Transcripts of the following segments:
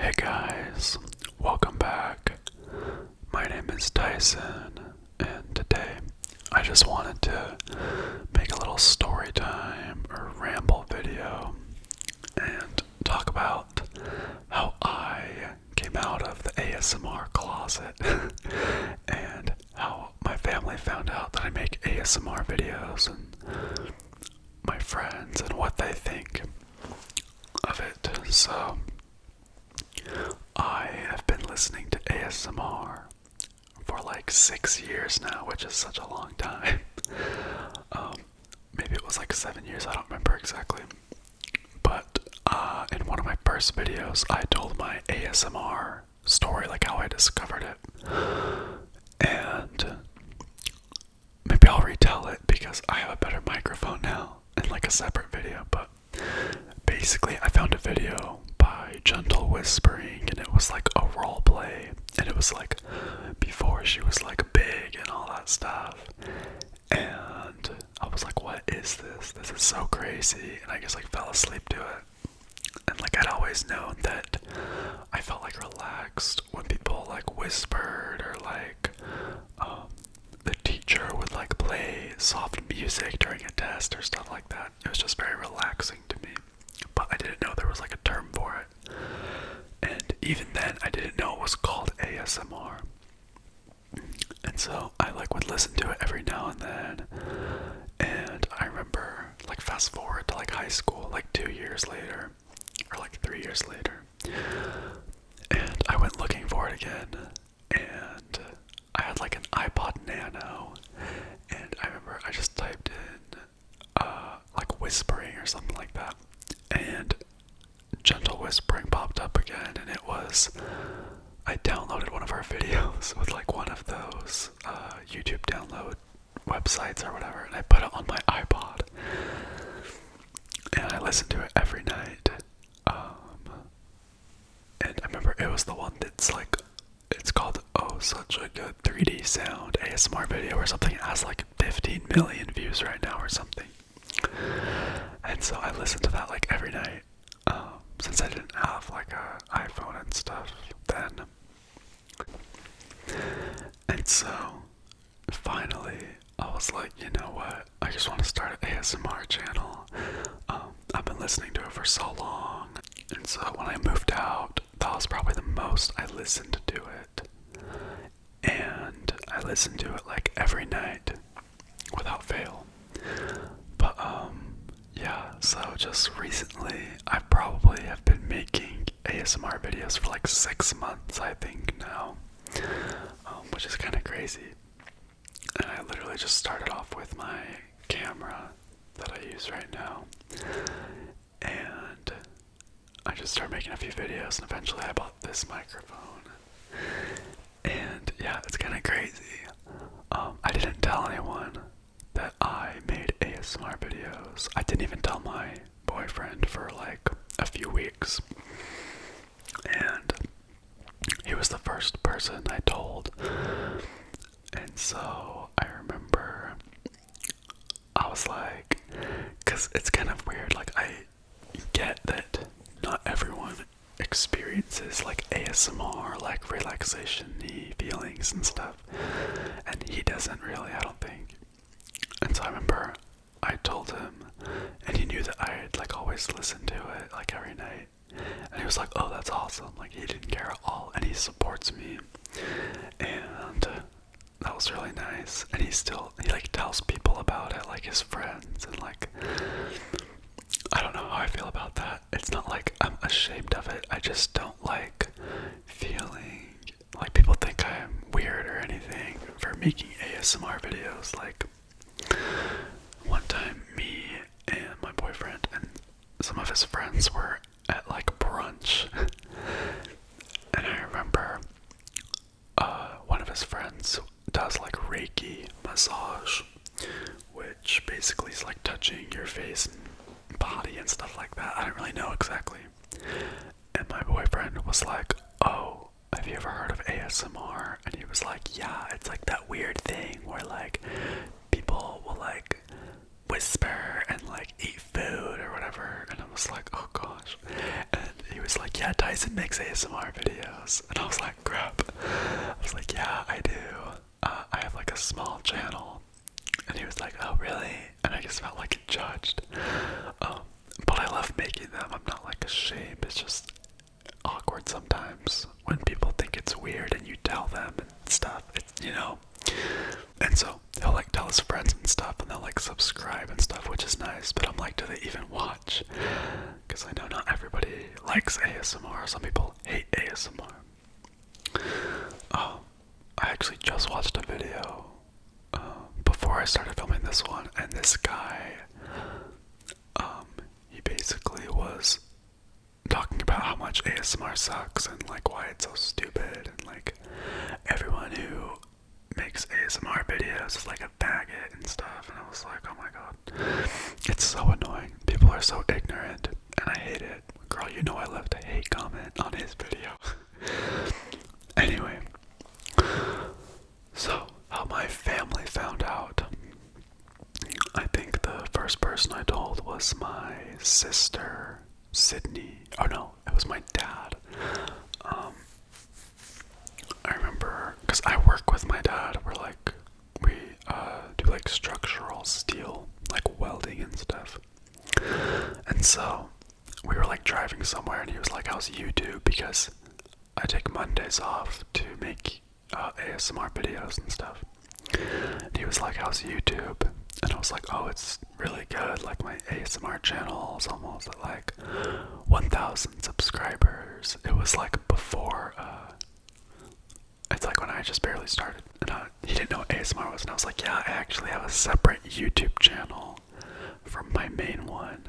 Hey guys, welcome back. My name is Tyson, and today I just wanted to make a little story time or ramble video and talk about how I came out of the ASMR closet and how my family found out that I make ASMR videos and my friends and what they think of it. So I have been listening to ASMR for like 6 years now, which is such a long time. Maybe it was like 7 years, I don't remember exactly. But in one of my first videos, I told my ASMR story, like how I discovered it. And maybe I'll retell it because I have a better microphone now in like a separate video. But basically, I found a video by Gentle Whispering, and it was like a role play, and it was like before she was like big and all that stuff. And I was like, what is this? This is so crazy. And I just like fell asleep to it. And like I'd always known that I felt like relaxed when people like whispered or like the teacher would like play soft music during a test or stuff like that. It was just very relaxing to me. But I didn't know there was like a term for it. And even then I didn't know it was called ASMR. And so I like would listen to it every now and then. And I remember like fast forward to like high school, like 2 years later, or like 3 years later. And I went looking for it again. And I had like an iPod Nano. And I remember I just typed in like whispering or something like that. And Gentle Whispering popped up again, and it was, I downloaded one of our videos with like one of those YouTube download websites or whatever, and I put it on my iPod, and I listened to it every night. And I remember it was the one that's like, it's called Oh Such a Good 3D Sound ASMR Video or something. It has like 15 million views right now or something. And so I listened to that like every night, since I didn't have like a iPhone and stuff then. And so finally I was like, you know what, I just want to start an ASMR channel. I've been listening to it for so long, and so when I moved out, that was probably the most I listened to it. And I listened to it like every night without fail. But yeah, so just recently I probably have been making ASMR videos for like 6 months, I think now, which is kind of crazy. And I literally just started off with my camera that I use right now, and I just started making a few videos, and eventually I bought this microphone. And yeah, it's kind of crazy. I didn't tell anyone that I made ASMR videos. I didn't even tell my boyfriend for like a few weeks. And he was the first person I told. And so I remember I was like, because it's kind of weird, like I get that not everyone experiences like ASMR, like relaxation-y feelings and stuff, and he doesn't really, I don't think. And so I remember I told him, and he knew that I had like always listened to it like every night, and he was like, oh, that's awesome, like he didn't care at all, and he supports me. And that was really nice. And he like tells people about it, like his friends, and like, I don't know how I feel about that. It's not like I'm ashamed of it, I just don't like feeling like people think I'm weird or anything for making ASMR videos. Like one time me and my boyfriend and some of his friends were at like brunch, and I remember one of his friends does like Reiki massage, which basically is like touching your face and body and stuff like that. I don't really know exactly. And my boyfriend was like, oh, have you ever heard of ASMR? And he was like, yeah, it's like that weird thing where like people will like whisper and like eat food or whatever. And I was like, oh gosh. And he was like, yeah, Tyson, Tyson makes ASMR videos. And I was like, crap. I was like, yeah, I do. I have like a small channel. And he was like, oh, really? And I just felt like judged. But I love making them. I'm not like ashamed. It's just awkward sometimes when people think it's weird and you tell them and stuff. It's, you know. And so he'll like tell his friends and stuff, and they'll like subscribe and stuff, which is nice. But I'm like, do they even watch? Because I know not everybody likes ASMR. Some people hate ASMR. I actually just watched a video before I started filming this one, and this guy, he basically was talking about how much ASMR sucks and like why it's so stupid, and like everyone who makes ASMR videos is like a faggot and stuff. And I was like, oh my god, it's so annoying. People are so ignorant, and I hate it. Girl, you know I left a hate comment on his video. Anyway, so how my family found out. I think the first person I told was my sister, Sydney. Oh no, it was my dad. I remember, because I work with my dad, we do like structural steel, like welding and stuff. And so we were like driving somewhere, and he was like, how's YouTube? Because I take Mondays off to make ASMR videos and stuff. And he was like, how's YouTube? And I was like, oh, it's really good. Like my ASMR channel is almost at like 1,000 subscribers. It was like before, it's like when I just barely started. And he didn't know what ASMR was. And I was like, yeah, I actually have a separate YouTube channel from my main one.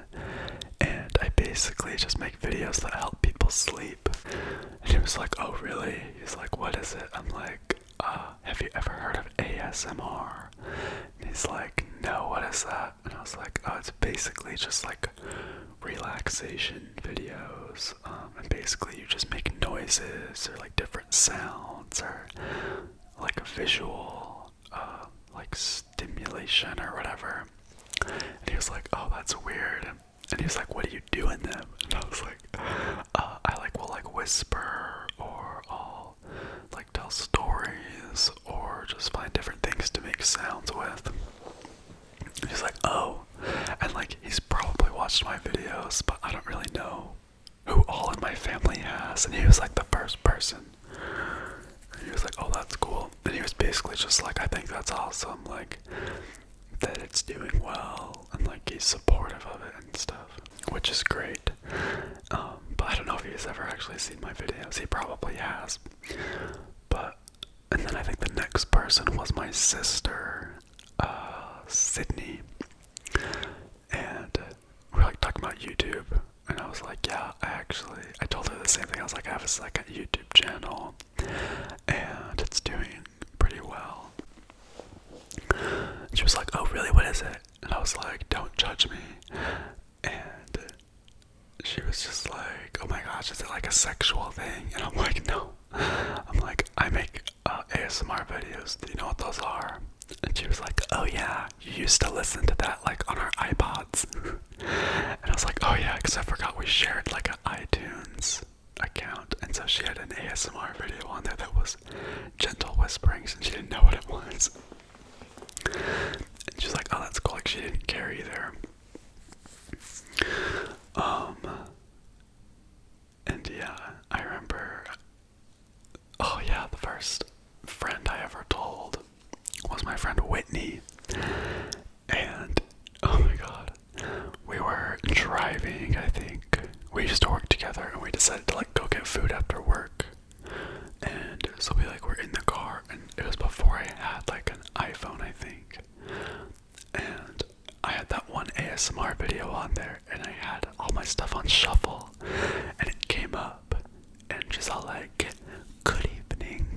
And I basically just make videos that help people sleep. And he was like, oh, really? He's like, what is it? I'm like, have you ever heard of ASMR? And he's like, no, what is that? And I was like, oh, it's basically just like relaxation videos. And basically you just make noises or like different sounds or like a visual, like stimulation or whatever. And he was like, oh, that's weird. And he was like, what do you do in them? And I was like, will like whisper, or I'll like tell stories, or just find different things to make sounds with. And he's like, oh, and like he's probably watched my videos, but I don't really know who all in my family has. And he was like the first person. And he was like, oh, that's cool. And he was basically just like, I think that's awesome, like that it's doing well, and like he's supportive of it and stuff, which is great. But I don't know if he's ever actually seen my videos. He probably has. And then I think the next person was my sister, Sydney. And we were like talking about YouTube, and I was like, yeah, I told her the same thing. I was like, I have a second YouTube channel, and it's doing pretty well. And she was like, oh, really? What is it? And I was like, don't judge me. And she was just like, oh my gosh, is it like a sexual thing? And I'm like, no. I'm like, I make ASMR videos. Do you know what those are? And she was like, oh yeah, you used to listen to that like on our iPods. And I was like, oh yeah, because I forgot we shared like an iTunes account. And so she had an ASMR video on there that was gentle whisperings, and she didn't know what it was. And she was like, oh, that's cool. Like she didn't care either. And yeah, I remember, oh yeah, the first friend I ever told was my friend Whitney. And oh my god, we were driving, I think. We used to work together, and we decided to like go get food after work. And so we like were in the car, and it was before I had like an iPhone, I think. And I had that one ASMR video on there, and I had all my stuff on shuffle, and it came up, and she's all like, good evening,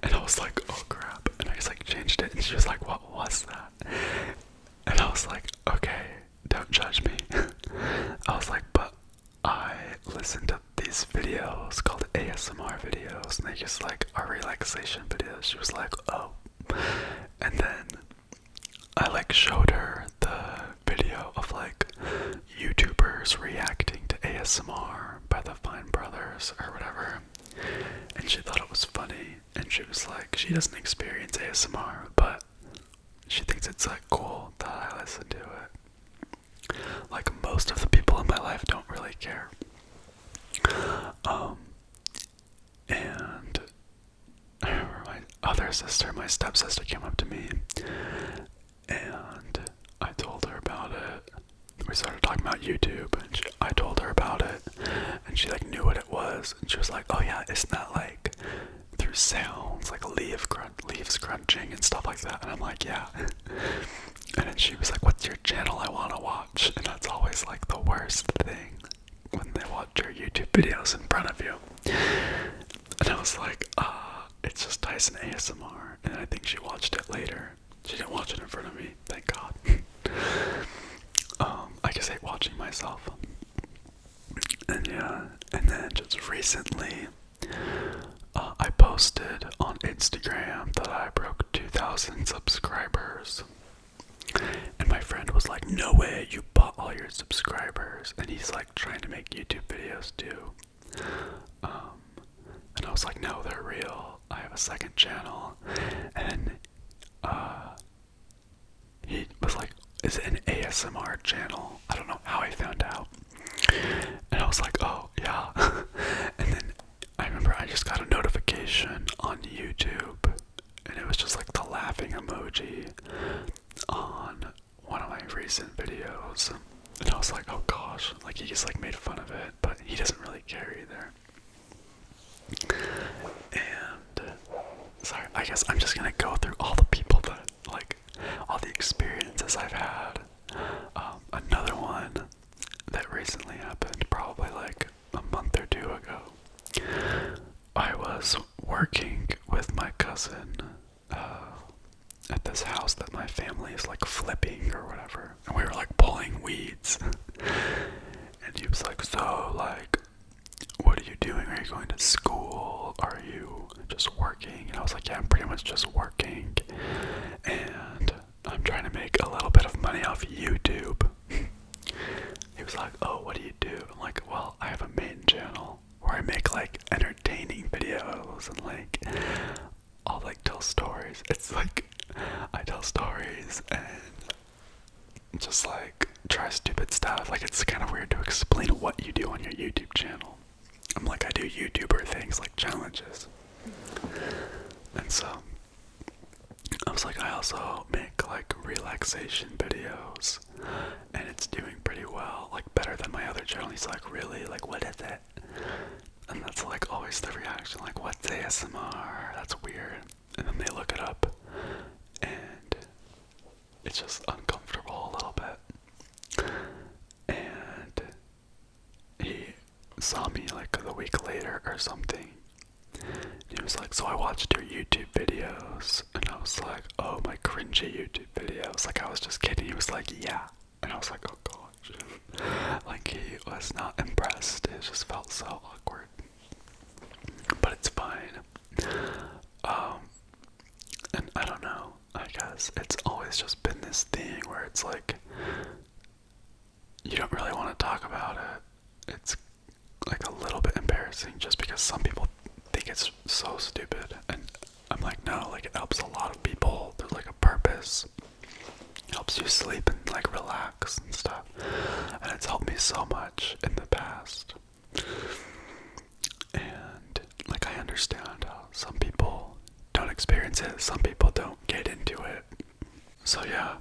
and I was like, oh crap, and I just like changed it, and she was like, what was that? And I was like, okay, don't judge me. I was like, but I listened to these videos called ASMR videos, and they just like are relaxation videos. She was like, oh. And then I like showed her the video of like YouTubers reacting to ASMR by the Fine Brothers or whatever, and she thought it was funny, and she was like, she doesn't experience ASMR, but she thinks it's like cool that I listen to it. Like most of the people in my life don't really care. And I remember my other sister, my stepsister, came up to me, and I told her about it. We started talking about YouTube, and I told her about it, and she like knew what it was, and she was like, "Oh yeah, isn't that like through sounds, like leaves crunching and stuff like that?" And I'm like, "Yeah." And then she was like, "What's your channel? I want to watch." And that's always like the worst thing when they watch your YouTube videos in front of you. And I was like, it's just Tyson ASMR. And I think she watched it later. She didn't watch it in front of me, thank God. I just hate watching myself. And yeah, and then just recently, I posted on Instagram that I broke 2,000 subscribers. And my friend was like, "No way, you bought all your subscribers." And he's like trying to make YouTube videos too. And I was like, "No, they're real. I have a second channel." And he was like, "Is it an ASMR channel?" I don't know how he found out. And I was like, "Oh, yeah." And then I remember I just got a notification on YouTube, and it was just like the laughing emoji on one of my recent videos. And I was like, "Oh gosh," like he just like made fun of it, but he doesn't really care either. And sorry, I guess I'm just gonna go through all the people that, like, all the experiences I've had. Another one that recently happened, probably like a month or two ago. I was working with my cousin at this house that my family is like flipping or whatever, and we were like pulling weeds. And he was like, "So, like, what are you doing? Are you going to school? Are you just working?" And I was like, "Yeah, I'm pretty much just working, and I'm trying to make a little bit of money off YouTube." He was like, "Oh, what do you do?" I'm like, "Well, I have a main channel where I make like entertaining videos and like I'll like tell stories." It's like I tell stories and just like try stupid stuff. Like it's kind of weird to explain what you do on your YouTube channel. I'm like, I do YouTuber things like challenges. And so I was like, I also make like relaxation videos, and it's doing pretty well, like better than my other channel. He's like, "Really? Like, what is it?" And that's like always the reaction, like, "What's ASMR? That's weird." And then they look it up, and it's just uncomfortable a little bit. And he saw me like a week later or something. He was like, "So I watched your YouTube videos." And I was like, "Oh, my cringy YouTube videos." Like I was just kidding. He was like, "Yeah." And I was like, "Oh gosh." Like he was not impressed. It just felt so awkward. But it's fine. And I don't know. I guess it's always just been this thing where it's like you don't really want to talk about it. It's like a little bit embarrassing just because some people think it's so stupid, and I'm like, no, like it helps a lot of people. There's like a purpose. It helps you sleep and like relax and stuff, and it's helped me so much in the past. And like I understand how some people don't experience it, some people don't get into it. So yeah,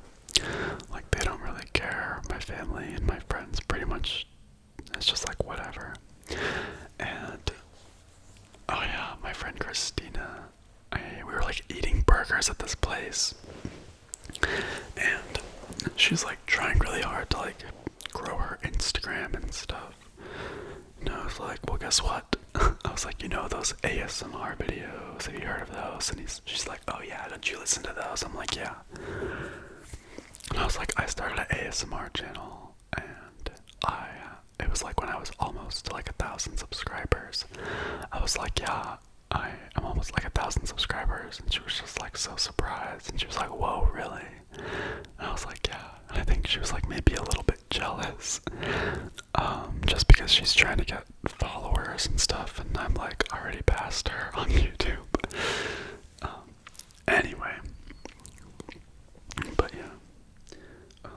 like they don't really care. My family and my friends pretty much, it's just like whatever. And oh yeah, my friend Christina, we were like eating burgers at this place, and she's like trying really hard to like grow her Instagram and stuff. And I was like, "Well, guess what?" I was like, "You know those ASMR videos? Have you heard of those?" And she's like, "Oh yeah, don't you listen to those?" I'm like, "Yeah." And I was like, "I started an ASMR channel, and it was like when I was almost to like 1,000 subscribers. I was like, yeah, I'm almost like 1,000 subscribers, and she was just like so surprised, and she was like, whoa, really? And I was like, yeah. And I think she was like maybe a little bit jealous, just because she's trying to get followers and stuff, and I'm like already past her on YouTube. Anyway, but yeah,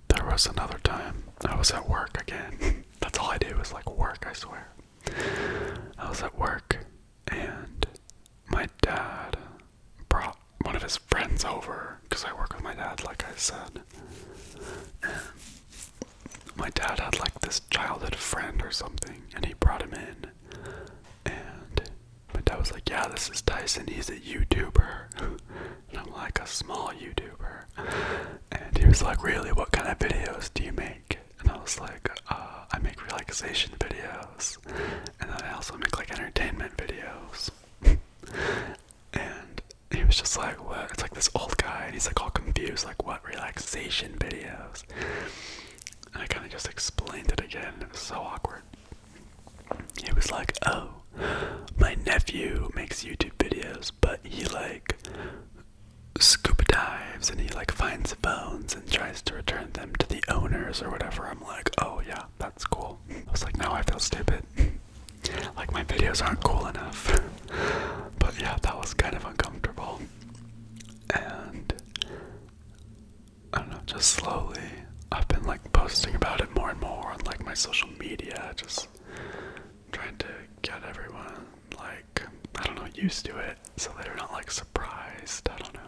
there was another time I was at work again. That's all I do is like work, I swear. I was at work, and my dad brought one of his friends over, because I work with my dad, like I said. And my dad had like this childhood friend or something, and he brought him in, and my dad was like, yeah, this is Tyson, he's a YouTuber. And I'm like, a small YouTuber. And he was like, really, what kind of videos do you make? And I was like, I make relaxation videos, and then I also make like entertainment videos. And he was just like, what? It's like this old guy, and he's like all confused, like, what relaxation videos? And I kind of just explained it again, and it was so awkward. He was like, oh, my nephew makes YouTube videos, but he like scuba dives, and he like finds phones and tries to return them to the owners or whatever. I'm like, oh yeah, that's cool. I was like, now I feel stupid. Like my videos aren't cool enough. But yeah, that was kind of uncomfortable. And I don't know, just slowly I've been like posting about it more and more on like my social media, just trying to get everyone like, I don't know, used to it, so they're not like surprised. I don't know.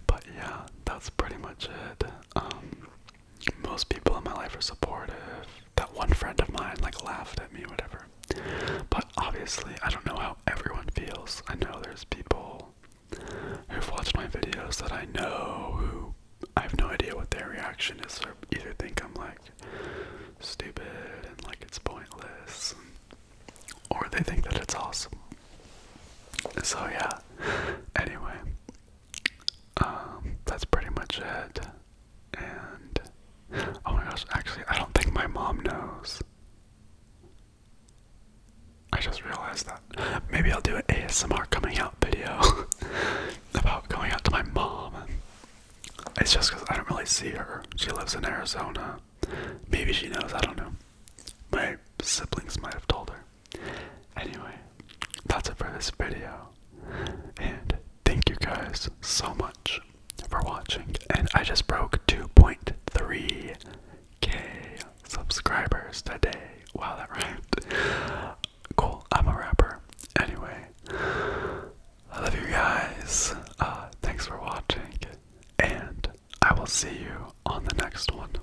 But yeah, that's pretty much it. Most people in my life are supportive. That one friend of mine like laughed at me, whatever. But obviously, I don't know how everyone feels. I know there's people who've watched my videos that I know who I have no idea what their reaction is, or either think I'm like stupid and like it's pointless, or they think that it's awesome. So yeah, anyway, that's pretty much it. And oh my gosh, actually I don't think my mom knows. I just realized that. Maybe I'll do an ASMR coming out video about going out to my mom. It's just because I don't really see her. She lives in Arizona. Maybe she knows, I don't know. My siblings might have told her. Anyway, that's it for this video. And thank you guys so much for watching. And I just broke 2.3k subscribers today. Wow, that rhymed.